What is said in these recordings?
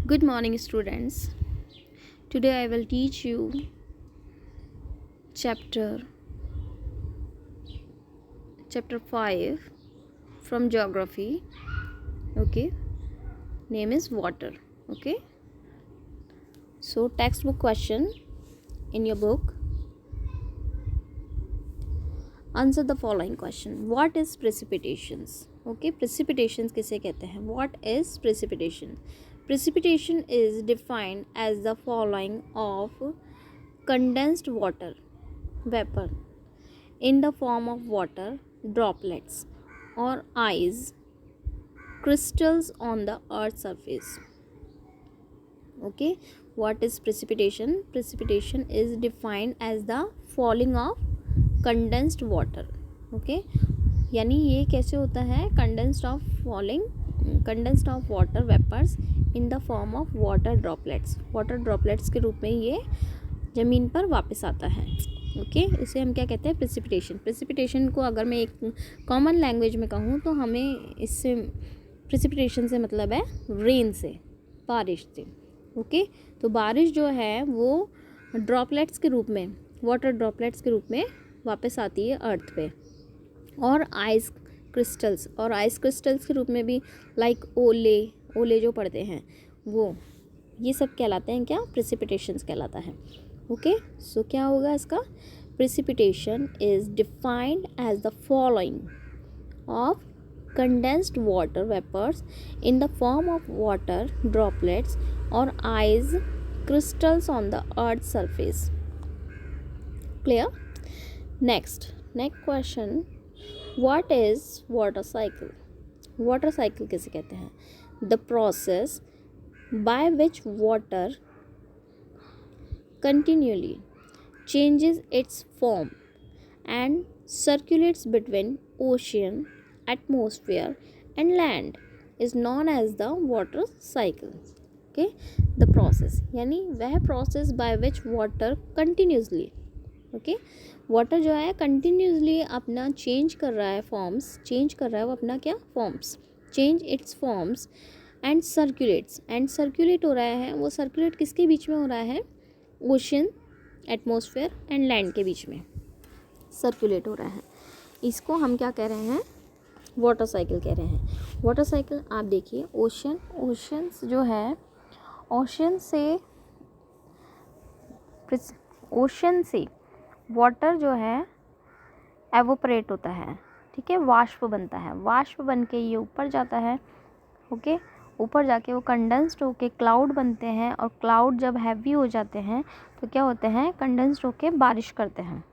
Good morning, students. Today I will teach you chapter 5 from geography. Okay, name is water. Okay, so textbook question in your book. Answer the following question. What is precipitations? Okay, precipitations किसे कहते हैं? What is precipitation? Precipitation is defined as the following of condensed water vapor in the form of water droplets or ice crystals on the earth's surface. Okay, what is precipitation? Precipitation is defined as the falling of condensed water. Okay, यानी ये कैसे होता है? condensed of water vapors in the form of water droplets के रूप में ये ज़मीन पर वापस आता है. ओके, इसे हम क्या कहते हैं? प्रेसिपिटेशन को अगर मैं एक कॉमन लैंग्वेज में कहूँ तो हमें इससे प्रेसिपिटेशन से मतलब है रेन से, बारिश से. ओके, तो बारिश जो है वो ड्रॉपलेट्स के रूप में, वाटर ड्रॉपलेट्स के रूप में वापस आती है अर्थ पे. और आइस क्रिस्टल्स के रूप में भी, लाइक ओले जो पड़ते हैं वो, ये सब कहलाते हैं क्या? प्रेसिपिटेशंस कहलाता है. ओके, सो क्या होगा इसका? Precipitation is defined as the following of condensed water vapors in the form of water droplets or ice crystals on the earth's surface. Clear? Next question. What is water cycle? Water cycle किसे कहते हैं? The process by which water continually changes its form and circulates between ocean, atmosphere and land is known as the water cycle. Okay, the process यानी वह process by which water continuously, okay, water जो है continuously अपना change कर रहा है, forms change कर रहा है वो अपना क्या? forms change its forms and circulate हो रहा है. वो circulate किसके बीच में हो रहा है? ocean, atmosphere and land के बीच में circulate हो रहा है. इसको हम क्या कह रहे हैं? वाटर साइकिल कह रहे हैं. वाटर साइकिल आप देखिए, ओशंस जो है, ओशन से वाटर जो है एवोपरेट होता है. ठीक है, वाष्प बनता है. वाष्प बन के ये ऊपर जाता है. ओके, ऊपर जाके वो कंडेंस्ड होके क्लाउड बनते हैं. और क्लाउड जब हैवी हो जाते हैं तो क्या होते हैं? कंडेंस्ड होके बारिश करते हैं.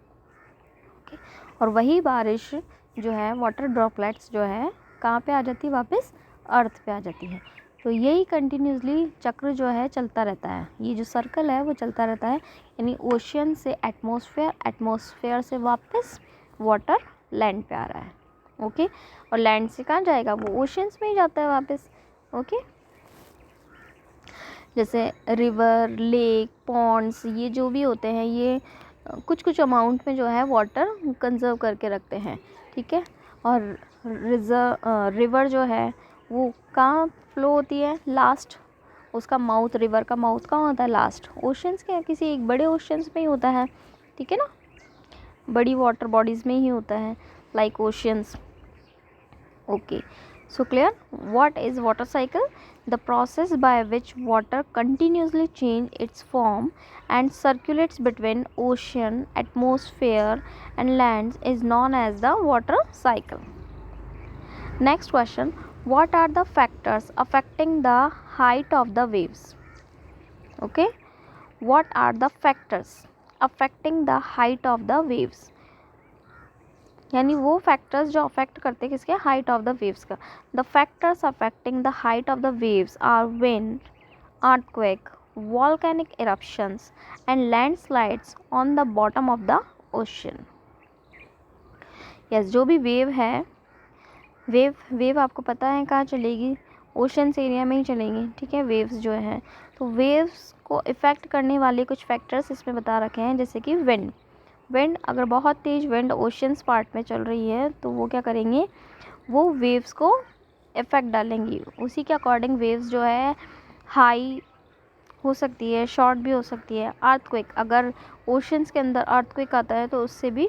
ओके, और वही बारिश जो है, वाटर ड्रॉपलेट्स जो है, कहाँ पे आ जाती है? वापस अर्थ पे आ जाती है. तो यही कंटिन्यूसली चक्र जो है चलता रहता है. ये जो सर्कल है वो चलता रहता है. यानी ओशियन से एटमॉस्फेयर से वापस वाटर लैंड पे आ रहा है. ओके, और लैंड से कहाँ जाएगा? वो ओशियंस में ही जाता है वापस. ओके, जैसे रिवर, लेक, पॉन्ड्स, ये जो भी होते हैं ये कुछ अमाउंट में जो है वाटर कंजर्व करके रखते हैं. ठीक है, और रिवर जो है वो कहाँ फ्लो होती है? लास्ट, उसका माउथ, रिवर का माउथ कहाँ होता है? लास्ट. ओशंस के किसी एक बड़े ओशंस में ही होता है. ठीक है ना, बड़ी वाटर बॉडीज़ में ही होता है, like oceans. Okay, so clear? What is water cycle? The process by which water continuously change its form and circulates between ocean, atmosphere and lands is known as the water cycle. Next question. What are the factors affecting the height of the waves? Okay, what are the factors affecting the height of the waves? यानी वो factors जो affect करते हैं किसके? Height of the waves का. The factors affecting the height of the waves are wind, earthquake, volcanic eruptions and landslides on the bottom of the ocean. Yes, जो भी wave है, वेव आपको पता है कहाँ चलेगी? ओशंस एरिया में ही चलेंगी. ठीक है, वेव्स जो है, तो वेव्स को इफ़ेक्ट करने वाले कुछ फैक्टर्स इसमें बता रखे हैं, जैसे कि विंड. अगर बहुत तेज़ विंड ओशंस पार्ट में चल रही है तो वो क्या करेंगे? वो वेव्स को इफ़ेक्ट डालेंगी. उसी के अकॉर्डिंग वेव्स जो है हाई हो सकती है, शॉर्ट भी हो सकती है। अर्थक्वेक, अगर ओशंस के अंदर अर्थक्वेक आता है तो उससे भी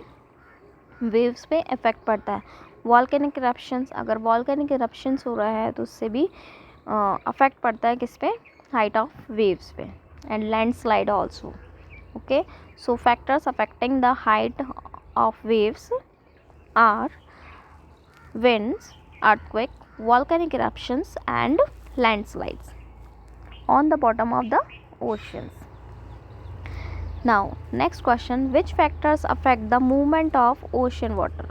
वेव्स पे इफेक्ट पड़ता है। वॉल्केनिक इरप्शंस, अगर वॉल्केनिक इरप्शंस हो रहा है तो उससे भी अफेक्ट पड़ता है किस पे, हाइट ऑफ वेव्स पे। And landslide also. Okay, so factors affecting the height of waves are winds, earthquake, volcanic eruptions and landslides on the bottom of the oceans. Now next question, which factors affect the movement of ocean water?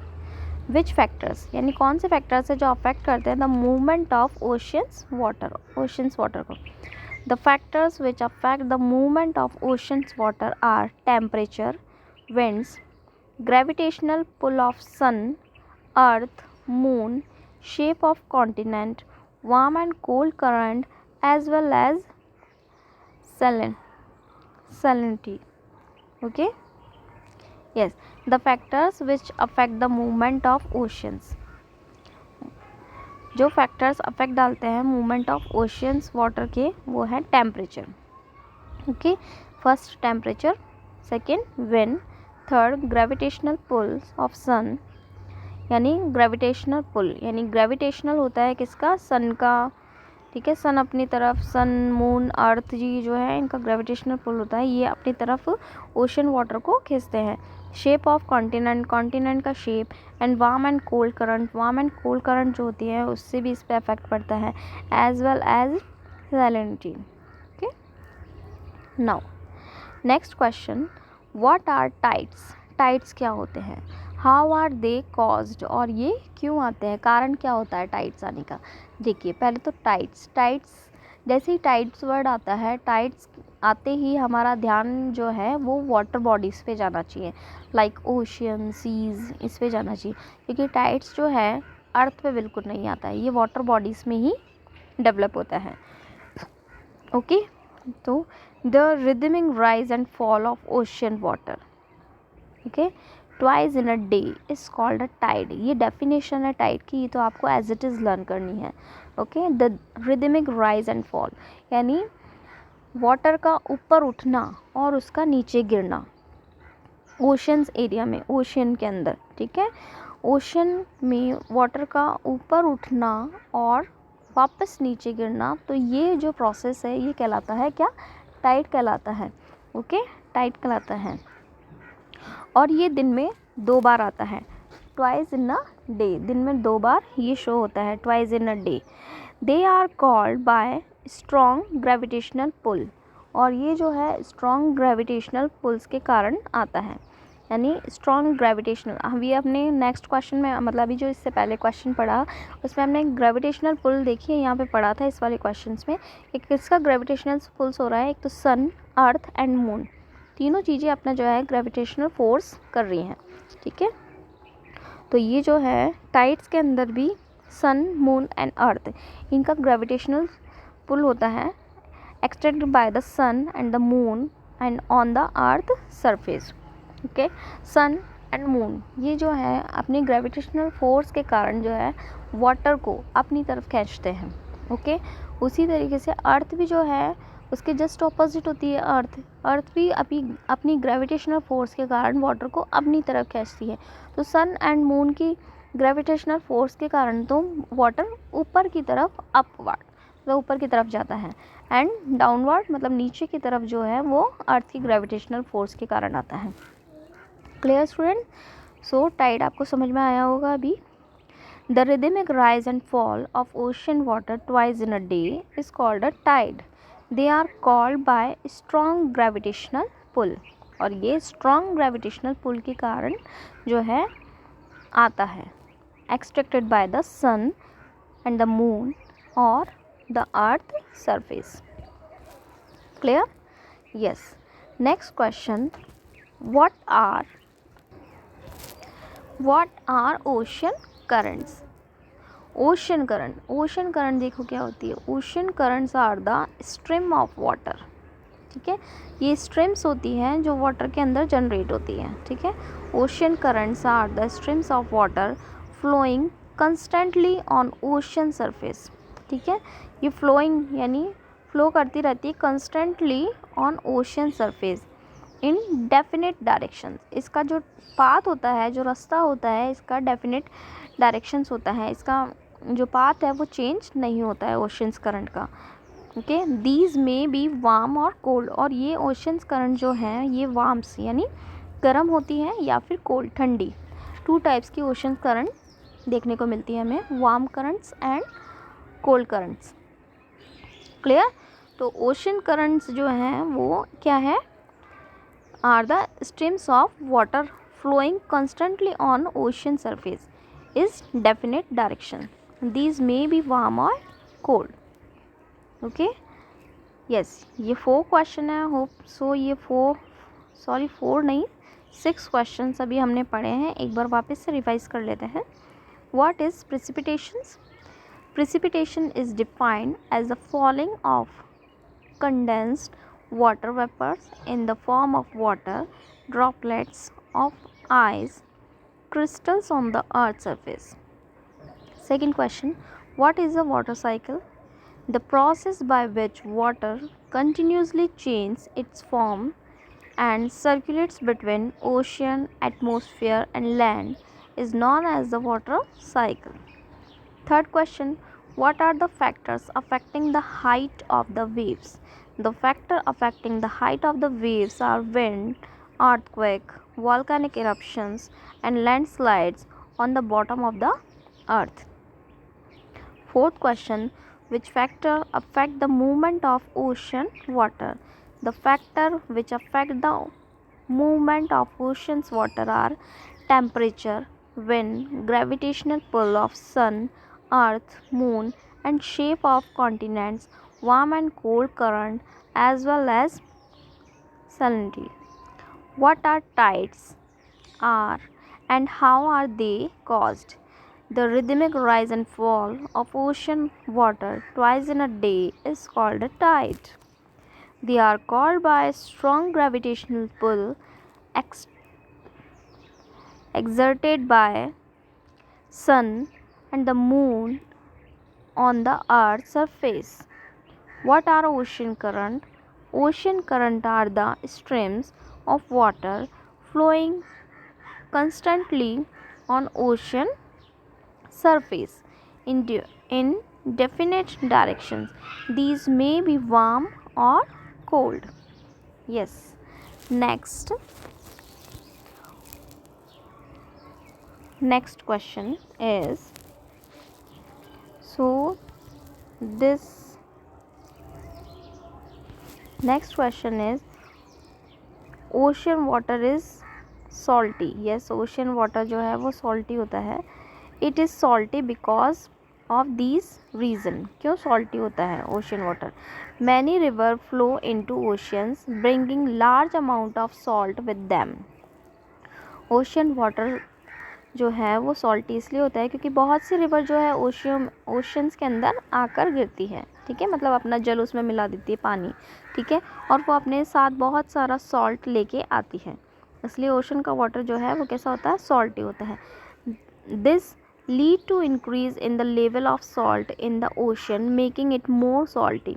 Which factors, यानी कौन से factors है जो affect करते हैं the movement of oceans water को? The factors which affect the movement of oceans water are temperature, winds, gravitational pull of sun, earth, moon, shape of continent, warm and cold current, as well as salinity. Okay, yes, the factors which affect the movement of oceans. जो factors affect डालते हैं movement of oceans water के, वो है temperature. Okay, first temperature, second wind, third gravitational pulls of sun, यानी gravitational पुल, यानी gravitational होता है किसका, सन का। ठीक है, सन अपनी तरफ, सन, मून, अर्थ जी जो है इनका ग्रेविटेशनल पुल होता है, ये अपनी तरफ ओशन वाटर को खींचते हैं। शेप ऑफ कॉन्टिनेंट, कॉन्टिनेंट का shape, and warm and cold current, warm and cold current जो होती है उससे भी इस पर इफेक्ट पड़ता है, as well as salinity. Okay, now next question, what are tides? Tides क्या होते हैं? हाउ आर दे कॉज्ड, और ये क्यों आते हैं, कारण क्या होता है टाइड्स आने का? देखिए पहले तो टाइड्स जैसे ही टाइड्स वर्ड आता है, टाइड्स आते ही हमारा ध्यान जो है वो वाटर बॉडीज़ पे जाना चाहिए, लाइक ओशियन, सीज़, इस पे जाना चाहिए, क्योंकि टाइड्स जो है अर्थ पे बिल्कुल नहीं आता है, ये वाटर बॉडीज़ में ही डेवलप होता है। ओके, तो the rhythmic rise and fall of ocean water, okay, twice in a day is called a tide. ये डेफिनेशन है टाइड की, ये तो आपको एज इट इज़ लर्न करनी है। Okay, the rhythmic rise and fall, यानी वाटर का ऊपर उठना और उसका नीचे गिरना ओशंस एरिया में, ओशन के अंदर। ठीक है, ओशन में वाटर का ऊपर उठना और वापस नीचे गिरना, तो ये जो प्रोसेस है ये कहलाता है क्या, टाइड कहलाता है। ओके, टाइड कहलाता है, और ये दिन में 2 बार आता है, ट्वाइस इन अ डे, दिन में 2 बार ये शो होता है, twice in a day. They are called by strong gravitational pull, और ये जो है स्ट्रॉन्ग ग्रेविटेशनल पुल्स के कारण आता है, यानी स्ट्रॉन्ग ग्रेविटेशनल। अभी अपने नेक्स्ट क्वेश्चन में, मतलब अभी जो इससे पहले क्वेश्चन पढ़ा उसमें हमने ग्रेविटेशनल पुल देखिए यहाँ पे पढ़ा था, इस वाले क्वेश्चंस में एक किसका ग्रेविटेशनल पुल्स हो रहा है, एक तो सन, अर्थ एंड मून, तीनों चीज़ें अपना जो है ग्रेविटेशनल फोर्स कर रही हैं। ठीक है, तो ये जो है टाइड्स के अंदर भी सन, मून एंड अर्थ, इनका ग्रेविटेशनल पुल होता है, extended by the sun and the moon and on the earth surface. Okay, sun and moon ये जो है अपनी ग्रेविटेशनल फोर्स के कारण जो है वाटर को अपनी तरफ खींचते हैं। ओके, उसी तरीके से अर्थ भी जो है उसके जस्ट ऑपोजिट होती है अर्थ भी अपनी ग्रेविटेशनल फोर्स के कारण वाटर को अपनी तरफ खींचती है। तो सन एंड मून की ग्रेविटेशनल फोर्स के कारण तो वाटर ऊपर की तरफ, अपवर्ड मतलब ऊपर की तरफ जाता है, एंड डाउनवर्ड मतलब नीचे की तरफ जो है वो अर्थ की ग्रेविटेशनल फोर्स के कारण आता है। Clear student? सो टाइड आपको समझ में आया होगा अभी। The rhythmic rise and fall of ocean water twice in a day is called a tide. They are called by strong gravitational pull, और ये स्ट्रॉन्ग ग्रेविटेशनल पुल के कारण जो है आता है, extracted by the sun and the moon और the earth surface. Clear? Yes. Next question, what are ocean currents? Ocean current देखो क्या होती है, ocean currents are the stream of water. ठीक है, ये स्ट्रीम्स होती हैं जो वाटर के अंदर जनरेट होती हैं। ठीक है, ocean currents are the streams of water flowing constantly on ocean surface. ठीक है, ये फ्लोइंग यानी फ्लो करती रहती है constantly on ocean surface in definite direction. इसका जो पाथ होता है, जो रास्ता होता है, इसका डेफिनेट डायरेक्शंस होता है, इसका जो पाथ है वो चेंज नहीं होता है ओशंस करंट का। ओके, दीज में बी वार्म और कोल्ड, और ये ओशंस करंट जो हैं ये वार्म्स यानी गर्म होती हैं या फिर कोल्ड ठंडी। टू टाइप्स की ओशन करंट देखने को मिलती है हमें, warm currents and cold currents. Clear? तो ओशन करंट्स जो हैं वो क्या है, are the streams of water flowing constantly on ocean surface is definite direction. These may be warm or cold. Okay, yes, ये 4 क्वेश्चन है। होप सो ये 4 नहीं 6 क्वेश्चन अभी हमने पढ़े हैं। एक बार वापस से रिवाइज कर लेते हैं। What is precipitation? Precipitation is defined as the falling of condensed water vapors in the form of water droplets of ice crystals on the earth's surface. Second question, what is a water cycle? The process by which water continuously changes its form and circulates between ocean, atmosphere and land is known as the water cycle. Third question, what are the factors affecting the height of the waves? The factor affecting the height of the waves are wind, earthquake, volcanic eruptions and landslides on the bottom of the earth. Fourth question, which factor affect the movement of ocean water? The factor which affect the movement of ocean's water are temperature, wind, gravitational pull of sun, earth, moon and shape of continents, warm and cold current as well as salinity. What are tides are and how are they caused? The rhythmic rise and fall of ocean water twice in a day is called a tide. They are called by a strong gravitational pull exerted by sun and the moon on the earth's surface. What are ocean current? Ocean current are the streams of water flowing constantly on ocean surface in definite directions. These may be warm or cold. Yes. Next question is, so this next question is, ocean water is salty. Yes, ocean water जो है वो salty होता है. It is salty because of these reason. क्यों salty होता है ocean water? Many river flow into oceans bringing large amount of salt with them. Ocean water जो है वो salty इसलिए होता है क्योंकि बहुत सी रिवर जो है ओशंस के अंदर आकर गिरती है, ठीक है, मतलब अपना जल उसमें मिला देती है, पानी, ठीक है, और वो अपने साथ बहुत सारा सॉल्ट लेके आती है, इसलिए ओशन का वाटर जो है वो कैसा होता है, सॉल्टी होता है. This lead to increase in the level of salt in the ocean making it more salty.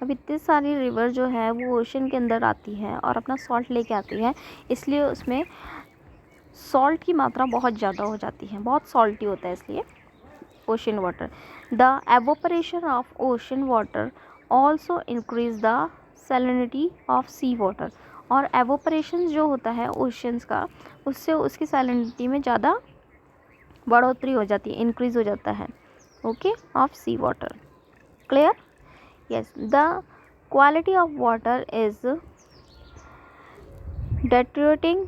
अब इतनी सारी रिवर जो है वो ओशन के अंदर आती है और अपना सॉल्ट लेके आती है, इसलिए उसमें सॉल्ट की मात्रा बहुत ज़्यादा हो जाती है, बहुत सॉल्टी होता है इसलिए ocean water. The evaporation of ocean water also increase the salinity of sea water. और एवोपरेशन जो होता है ओशंस का, उससे उसकी सैलिनिटी में ज़्यादा बढ़ोतरी हो जाती है, इंक्रीज़ हो जाता है, okay, of sea water. Clear? Yes. The quality of water is deteriorating.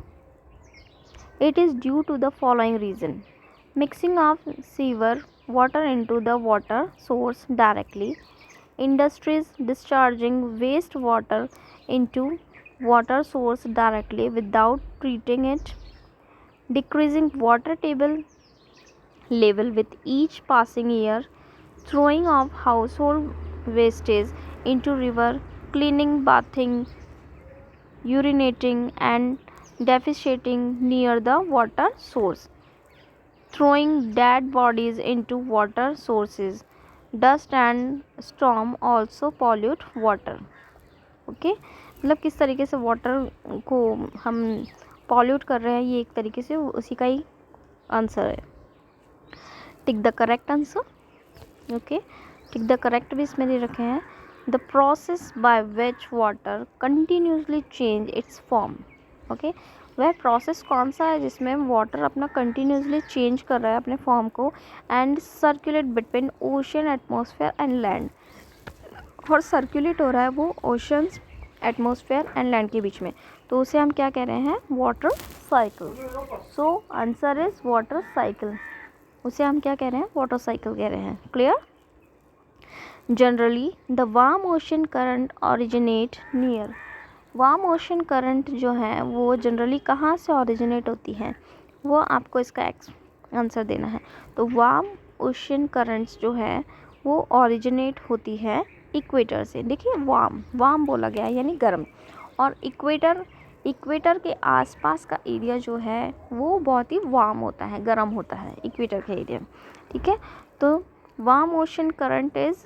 It is due to the following reason: mixing of sewer water into the water source directly, industries discharging waste water into water source directly without treating it, decreasing water table level with each passing year, throwing of household wastage into river, cleaning, bathing, urinating and defecating near the water source, throwing dead bodies into water sources, dust and storm also pollute water. Okay, मतलब किस तरीके से water को हम pollute कर रहे हैं, ये एक तरीके से उसी का ही आंसर है। Tick the correct answer. Okay, tick the correct भी इसमें दे रखे हैं। The process by which water continuously change it's form. Okay, वह प्रोसेस कौन सा है जिसमें वाटर अपना कंटिन्यूसली चेंज कर रहा है अपने फॉर्म को, and circulate between ocean, atmosphere and land, और सर्कुलेट हो रहा है वो ओशंस, एटमॉस्फेयर एंड लैंड के बीच में, तो उसे हम क्या कह रहे हैं, water cycle. So answer is water cycle, उसे हम क्या कह रहे हैं, वाटर साइकिल कह रहे हैं। Clear. Generally the warm ocean current originate near. Warm ocean current जो है वो जनरली कहाँ से ओरिजिनेट होती है, वो आपको इसका आंसर देना है। तो वार्म ओशन करंट्स जो है वो ओरिजिनेट होती है इक्वेटर से। देखिए वार्म बोला गया है यानी गर्म, और इक्वेटर के आसपास का एरिया जो है वो बहुत ही वार्म होता है, गर्म होता है इक्वेटर का एरिया। ठीक है, तो warm ocean current is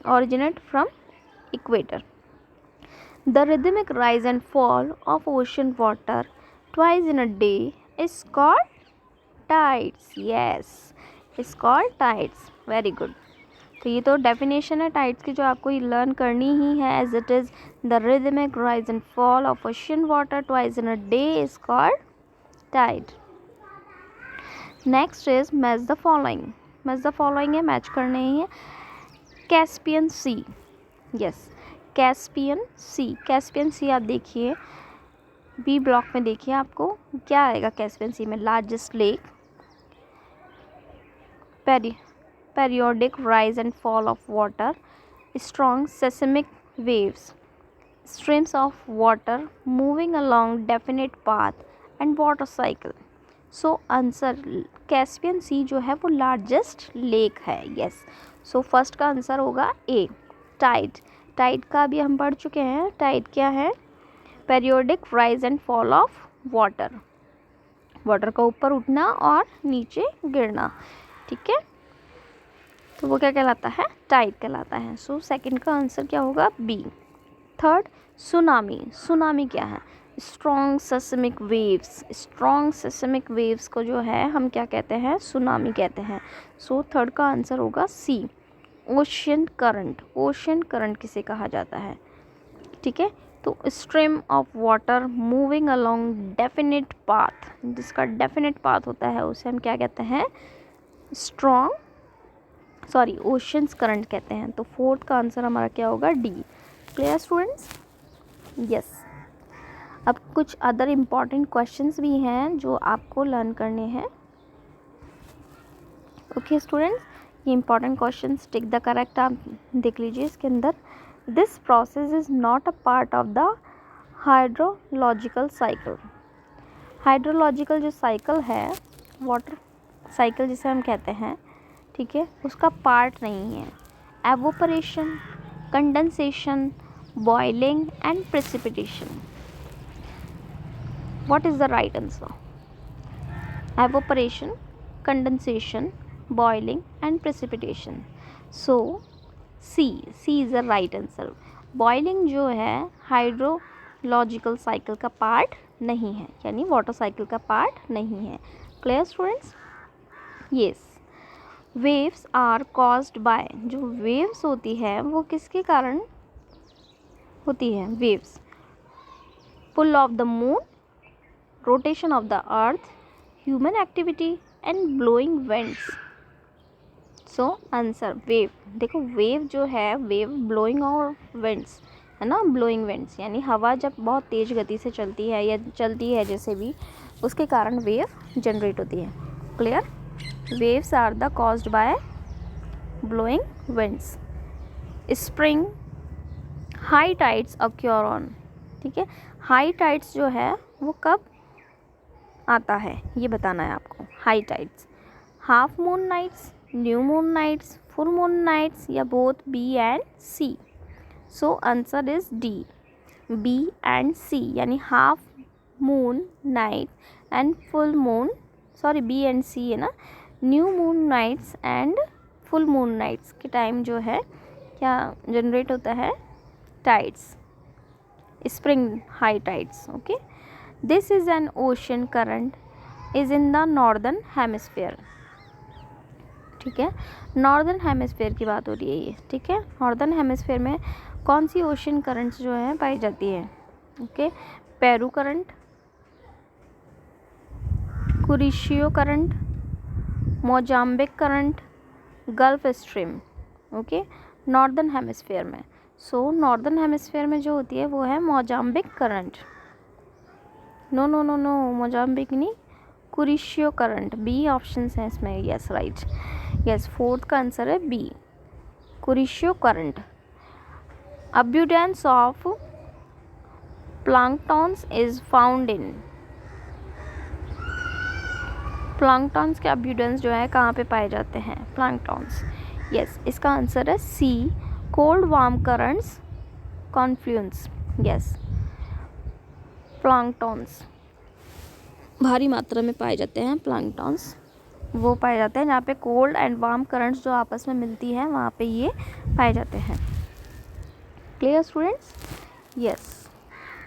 originate from equator. The rhythmic rise and fall of ocean water twice in a day is called tides. Yes, is called tides. Very good. तो ये तो डेफिनेशन है tides की जो आपको लर्न करनी ही है, as it is the rhythmic rise and fall of ocean water twice in a day is called tide. Next is match the following. Match the following है, मैच करने ही है। Caspian sea, yes Caspian sea. Caspian sea आप देखिए B block में, देखिए आपको क्या आएगा कैस्पियन सी में। Largest lake, periodic rise and fall of water, strong seismic waves, streams of water moving along definite path and water cycle. So answer Caspian Sea जो है वो लार्जेस्ट लेक है। यस, सो फर्स्ट का answer होगा A, Tide. Tide का भी हम पढ़ चुके हैं। टाइड क्या है, periodic rise and fall of water, water का ऊपर उठना और नीचे गिरना। ठीक है, तो वो क्या कहलाता है, टाइड कहलाता है। सो सेकंड का आंसर क्या होगा, बी। Third tsunami. सुनामी क्या है, strong seismic waves. Strong seismic waves को जो है हम क्या कहते हैं, सुनामी कहते हैं। सो थर्ड का आंसर होगा सी, ओशियन करंट। ओशियन करंट किसे कहा जाता है, ठीक है, तो stream of water moving along definite path, जिसका डेफिनेट पाथ होता है उसे हम क्या कहते हैं, ओशियंस करंट कहते हैं। तो फोर्थ का आंसर हमारा क्या होगा, डी। Clear students, yes. अब कुछ अदर इम्पॉर्टेंट क्वेश्चंस भी हैं जो आपको लर्न करने हैं। ओके स्टूडेंट्स, ये important questions, tick the correct आप देख लीजिए इसके अंदर। This process is not a part of the hydrological cycle. Hydrological जो साइकिल है, वाटर साइकिल जिसे हम कहते हैं, ठीक है, उसका पार्ट नहीं है। Evaporation, condensation, boiling and precipitation. What is the right answer? Evaporation, condensation, boiling and precipitation. So C is the right answer. Boiling जो है हाइड्रोलॉजिकल साइकिल का पार्ट नहीं है, यानी वाटर साइकिल का पार्ट नहीं है। Clear students, yes. Waves are caused by, जो वेव्स होती है वो किसके कारण होती है, waves pull of the moon, rotation of the earth, human activity and blowing winds. So answer wave. देखो वेव जो है, वेव ब्लोइंग और विंड्स है ना, ब्लोइंग विंड्स यानी हवा जब बहुत तेज़ गति से चलती है या चलती है जैसे भी, उसके कारण वेव जनरेट होती है। Clear, waves are the caused by blowing winds. Spring, high tides occur on, ठीक है, हाई टाइड्स जो है वो कब आता है ये बताना है आपको। High tides, half moon nights, new moon nights, full moon nights, या both B and C. So answer is D, B and C, यानी half moon night and full moon, sorry B and C है ना, new moon nights and full moon nights के time जो है क्या generate होता है, tides, spring high tides. Okay, this is an ocean current is in the northern hemisphere. ठीक है, नॉर्दर्न हेमिस्फेयर की बात हो रही है ये। ठीक है, नॉर्दर्न हेमिस्फेयर में कौन सी ओशन करंट्स जो है पाई जाती है? Okay, Peru current, Kuroshio current, Mozambique current, Gulf Stream. Okay, northern hemisphere में। सो नॉर्दर्न हेमिस्फेयर में जो होती है वो है Mozambique current. No no no no, Mozambique नहीं, कुरिशियो करंट। बी ऑप्शन है इसमें। यस राइट, यस, फोर्थ का आंसर है B, Kuroshio current. Abundance of planktons is found in, planktons के अब्यूडेंस जो है कहाँ पे पाए जाते हैं? प्लैंक्टन्स। यस, इसका आंसर है C, cold warm currents confluence. Yes, planktons भारी मात्रा में पाए जाते हैं। प्लैंक्टन्स वो पाए जाते हैं जहाँ पे कोल्ड एंड वार्म करंट्स जो आपस में मिलती हैं वहाँ पे ये पाए जाते हैं। Clear students? Yes,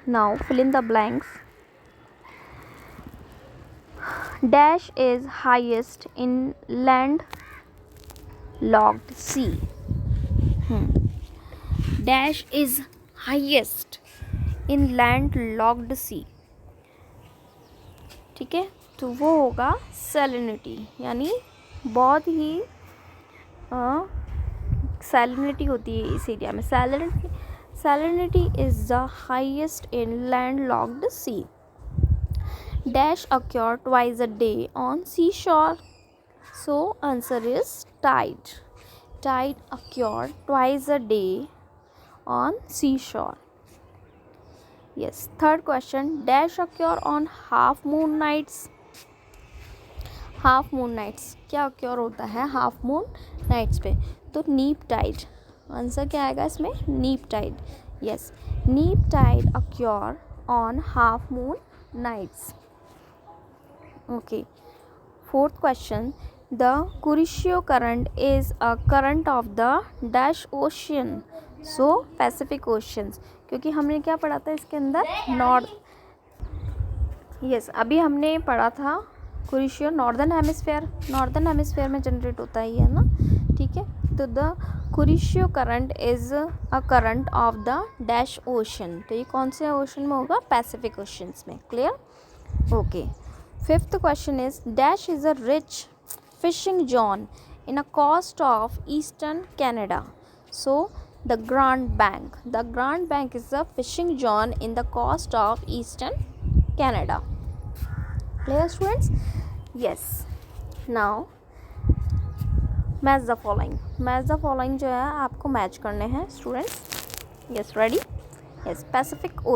now fill in the blanks. Dash is highest in land locked sea. Dash is highest in land locked sea. ठीक है, तो वो होगा सैलिनिटी, यानी बहुत ही सैलिनिटी होती है इस एरिया में। Salinity is the highest in land locked sea. Dash occur twice a day on seashore. So answer is tide. Tide occur twice a day on seashore. Yes, third question. Dash occur on half moon nights. Half moon nights क्या occur होता है half moon nights पे? तो नीप Tide. Answer क्या आएगा इसमें? नीप टाइड। यस, नीप Tide occur on half moon nights. Okay, fourth question. The Kuroshio current is a current of the dash ocean. So Pacific Oceans, क्योंकि हमने क्या पढ़ा था इसके अंदर? यस, अभी हमने पढ़ा था कुरिशियो नॉर्दर्न हेमिस्फेयर में जनरेट होता है ये, है ना? ठीक है, तो the Kuroshio current is a current of the dash ocean. तो ये कौन से ओशन में होगा? पैसिफिक ओशंस में। Clear? Okay, fifth question is dash is a rich fishing zone in a coast of eastern Canada. So the Grand Bank is a fishing zone in the coast of eastern Canada. Clear students? Yes. Now match the following जो है आपको match करने हैं students. Yes, ready? Yes, Pacific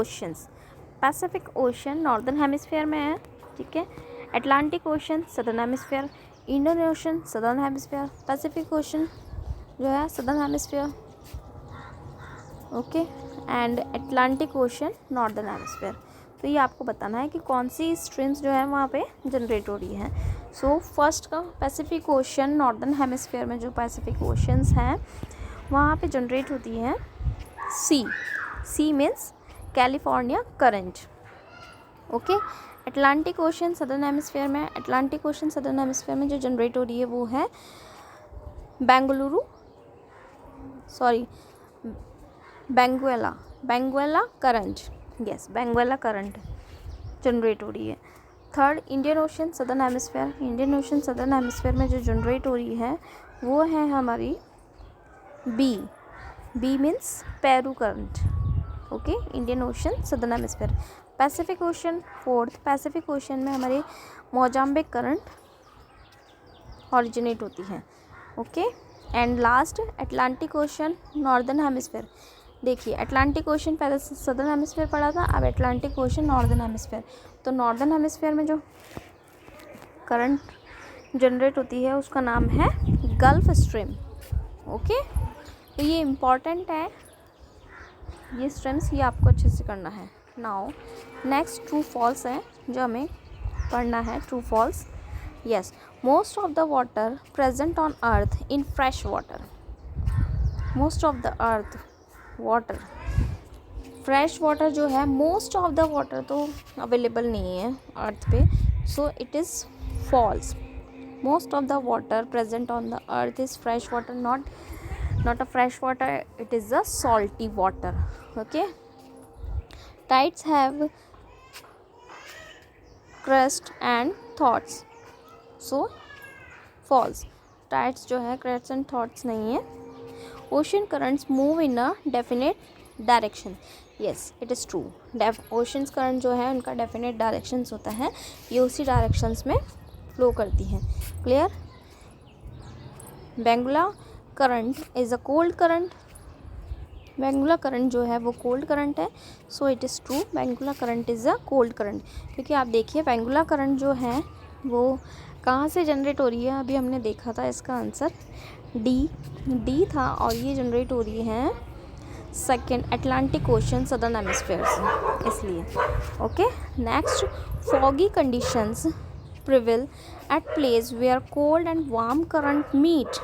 ocean northern hemisphere में है। ठीक है, Atlantic Ocean southern hemisphere, Indian Ocean southern hemisphere, Pacific ocean जो है southern hemisphere. Okay, and Atlantic ocean northern hemisphere. तो ये आपको बताना है कि कौन सी स्ट्रीम्स जो है वहाँ पे जनरेट हो रही हैं। सो फर्स्ट का पैसिफिक ओशन नॉर्दर्न हेमिस्फेयर में जो पैसिफिक ओशंस हैं वहाँ पे जनरेट होती है C means California current. Okay, Atlantic Ocean southern hemisphere में जो जनरेट हो रही है वो है Benguela current. Yes, Benguela current generate हो रही है। Third, Indian Ocean southern hemisphere में जो जनरेट हो रही है वो है हमारी B means Peru current. Okay, Indian Ocean southern hemisphere. Pacific Ocean, fourth, Pacific Ocean में हमारी मोजाम्बिक करंट ऑरिजिनेट होती है। Okay, and last Atlantic ocean northern hemisphere. देखिए, अटलांटिक ओशन पहले सदर्न हेमिस्फेयर पढ़ा था, अब अटलांटिक ओशन नॉर्दर्न हेमिस्फेयर। तो नॉर्दर्न हेमिस्फेयर में जो करंट जनरेट होती है उसका नाम है गल्फ स्ट्रीम। ओके, तो ये इम्पॉर्टेंट है, ये स्ट्रीम्स ये आपको अच्छे से करना है। नाउ नेक्स्ट ट्रू फॉल्स है जो हमें पढ़ना है। True false. Yes, most of the water present on earth in fresh water, most of the earth water, fresh water जो है, मोस्ट ऑफ द वाटर तो अवेलेबल नहीं है अर्थ पे, so it is false. Most of the water present on the earth is fresh water, not a fresh water, it is a salty water. Okay, tides have crest and thoughts, so false. tides जो है crest and thoughts नहीं है. ocean currents move in a definite direction, yes it is true. ocean current जो है उनका definite directions होता है, ये उसी directions में flow करती है. clear? Benguela current is a cold current, Benguela current जो है वो कोल्ड करंट है, सो it is true, Benguela current is a cold current. क्योंकि आप देखिए बेंगुला करंट जो है वो कहाँ से जनरेट हो रही है, अभी हमने देखा था इसका आंसर डी था, और ये जनरेट हो रही है second Atlantic Ocean southern hemisphere से, इसलिए. Okay, next, foggy conditions prevail at place where cold and warm current meet.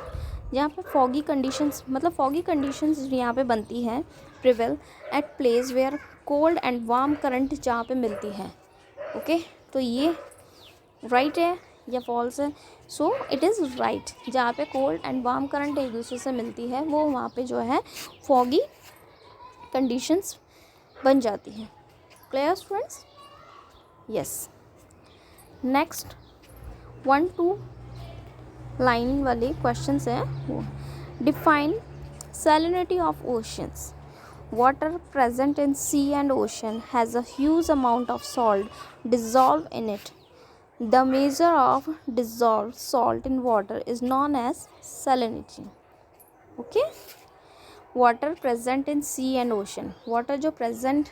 जहाँ पे फॉगी कंडीशंस, मतलब फॉगी कंडीशंस यहाँ पे बनती है, prevail at place where cold and warm current जहाँ पे मिलती है. ओके, तो ये राइट है या फॉल्स है? सो इट इज़ राइट. जहाँ पे कोल्ड एंड वार्म करंट एक दूसरे से मिलती है वो वहाँ पे जो है फॉगी कंडीशंस बन जाती हैं. Clear students? Yes. Next 1-2 line वाले क्वेश्चंस हैं वो. Define salinity of oceans. Water present in sea and ocean has a huge amount of salt dissolve in it. The major of dissolve salt in water is known as salinity. Okay, water present in sea and ocean, water जो present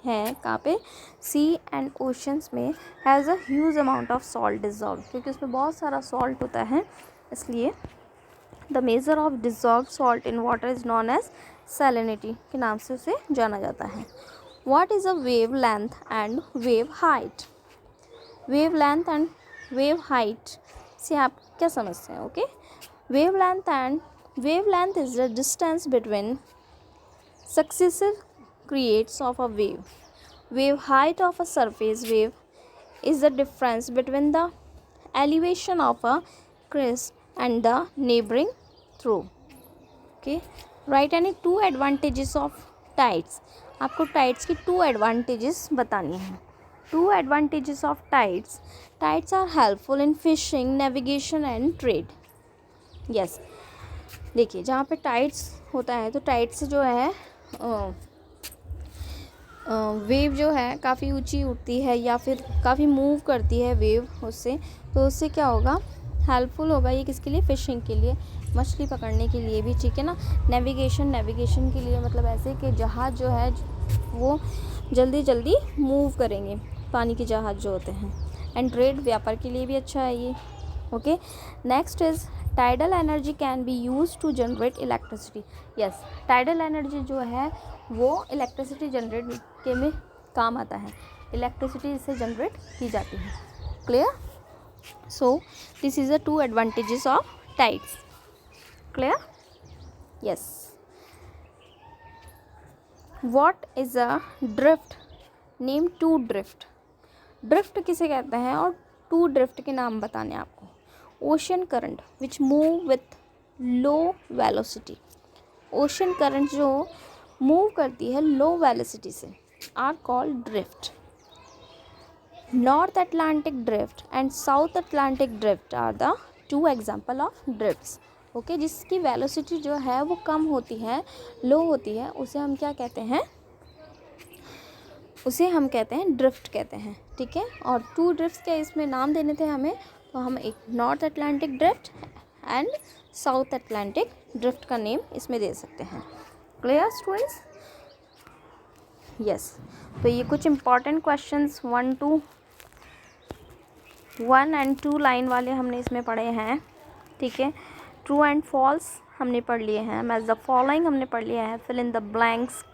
है कहाँ पे, sea and oceans में, has a huge amount of salt dissolve, क्योंकि उसमें बहुत सारा salt होता है, इसलिए the major of dissolve salt in water is known as salinity के नाम से उसे जाना जाता है. What is a wave length and wave height. Wave length and wave height से आप क्या समझते हैं? Okay, wave length is the distance between successive creates of a wave. Wave height of a surface wave is the difference between the elevation of a crest and the neighboring throw. Okay, write any 2 advantages of tides. आपको tides की 2 advantages बतानी है. 2 advantages of tides. Tides are helpful in fishing, navigation and trade. Yes, देखिए जहाँ पे tides होता है तो tides से जो है वेव जो है काफ़ी ऊंची उठती है या फिर काफ़ी मूव करती है वेव उससे, तो उससे क्या होगा, हेल्पफुल होगा ये किसके लिए, फिशिंग के लिए, मछली पकड़ने के लिए भी, ठीक है ना. नेविगेशन के लिए मतलब ऐसे कि जहाज़ जो है वो जल्दी जल्दी मूव करेंगे, पानी के जहाज़ जो होते हैं. एंड ट्रेड, व्यापार के लिए भी अच्छा है ये. Okay, next is tidal energy can be use to generate electricity. Yes, tidal energy जो है वो इलेक्ट्रिसिटी जनरेट के में काम आता है, इलेक्ट्रिसिटी इससे जनरेट की जाती है. Clear? So this is the 2 advantages of tides. Clear? Yes. What is a drift. Name 2 drift. Drift किसे कहते हैं और 2 ड्रिफ्ट के नाम बताने आपको. Ocean current which move with low velocity. Ocean current जो मूव करती है लो वेलोसिटी से are called drift. North Atlantic drift and south Atlantic drift are the 2 example of drifts. Okay, जिसकी वेलोसिटी जो है वो कम होती है, लो होती है, उसे हम क्या कहते हैं, उसे हम कहते हैं ड्रिफ्ट कहते हैं. ठीक है, और 2 ड्रिफ्ट्स के इसमें नाम देने थे हमें, तो हम एक north Atlantic drift and south Atlantic drift का नेम इसमें दे सकते हैं. Clear students? यस. तो ये कुछ इंपॉर्टेंट क्वेश्चंस 1 and 2 लाइन वाले हमने इसमें पढ़े हैं. ठीक है, ट्रू एंड फॉल्स हमने पढ़ लिए हैं, मैच द फॉलोइंग हमने पढ़ लिया है, फिल इन द ब्लैंक्स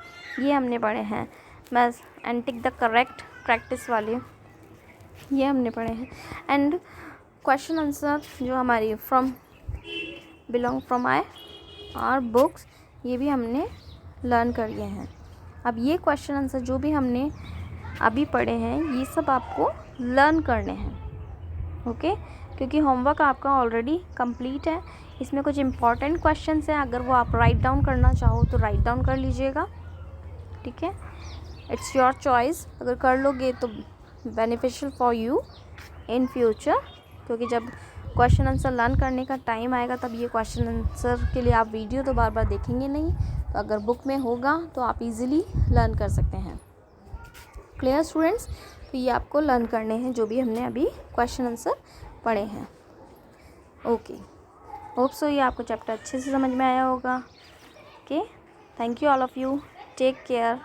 ये हमने पढ़े हैं, match and tick the correct practice वाले ये हमने पढ़े हैं. एंड क्वेश्चन आंसर जो हमारी बिलोंग फ्रॉम आर बुक्स, ये भी हमने लर्न कर लिए हैं। अब ये क्वेश्चन आंसर जो भी हमने अभी पढ़े हैं ये सब आपको लर्न करने हैं, ओके। क्योंकि होमवर्क आपका ऑलरेडी कंप्लीट है। इसमें कुछ इंपॉर्टेंट क्वेश्चंस हैं, अगर वो आप राइट डाउन करना चाहो तो राइट डाउन कर लीजिएगा, ठीक है। इट्स योर चॉइस, अगर कर लोगे तो beneficial for you in future, क्योंकि जब क्वेश्चन आंसर लर्न करने का टाइम आएगा तब ये क्वेश्चन आंसर के लिए आप वीडियो तो बार बार देखेंगे नहीं, तो अगर बुक में होगा तो आप इजीली लर्न कर सकते हैं। Clear students? तो ये आपको लर्न करने हैं जो भी हमने अभी क्वेश्चन आंसर पढ़े हैं, ओके। होप सो ये आपको चैप्टर अच्छे से समझ में आया होगा, okay. Thank you all of you, take care.